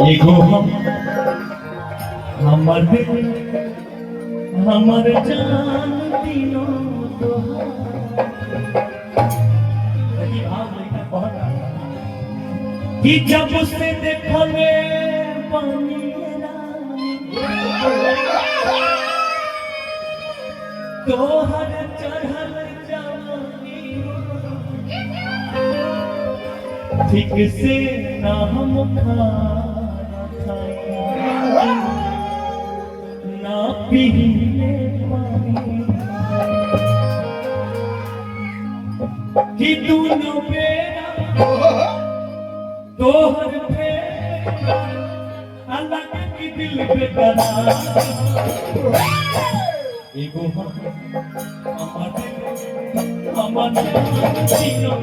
एगो हमर दिल हमर जान तीनों कि जब से देखले तोहर चढ़ल जवानी ठीक से ना हम खाना खाई ना पीले पानी कि दोनों बेरा तोहर फेरा अलग की दिल पे करार एगो हमर तीनों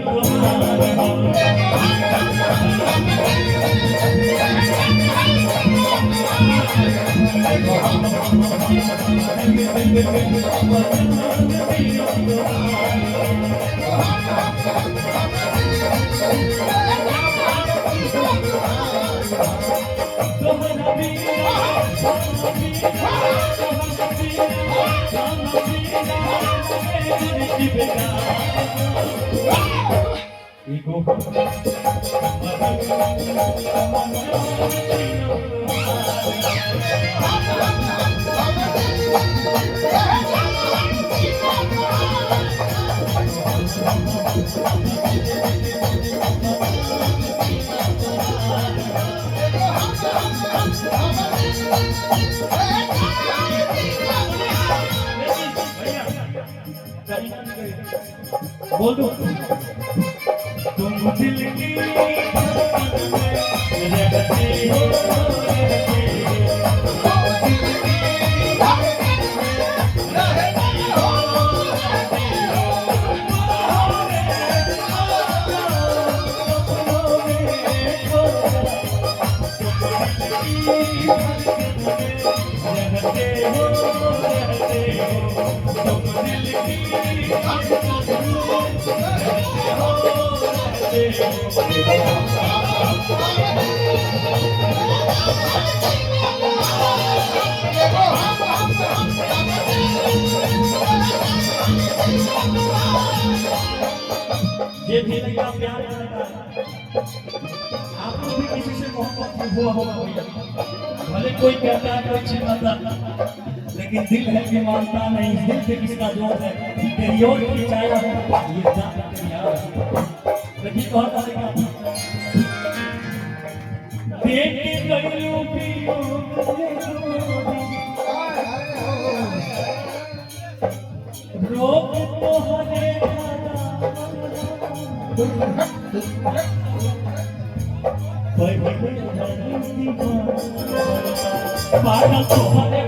बोलो तुम दिल की रहते हो ये भी लगा प्यार करता है आपको भी किसी से मोहब्बत हुआ होगा भले कोई कहता है कोई चिल्लाता लेकिन दिल है कि मानता नहीं दिल पे किसका जोर है तेरी ओर खिंचाया ये जान यार लेकिन कौन करेगा देख के गइलू पियो रोक तो हरे पागल तो हरे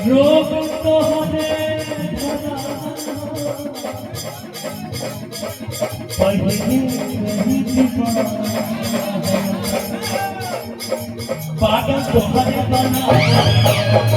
रोग तो हमें पागल तो हमें बना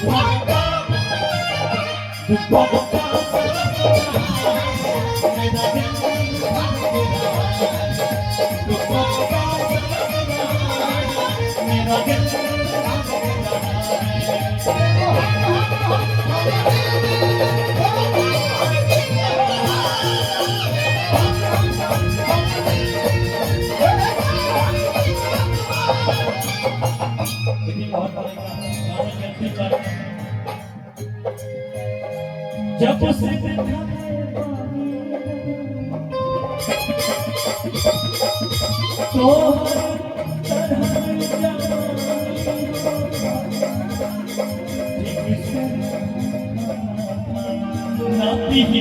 Bye. दुखों का मेरा दिल दुखों का मेरा दिल बहुत जब से तो नाती ही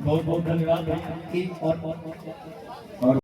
बहुत बहुत धन्यवाद। एक और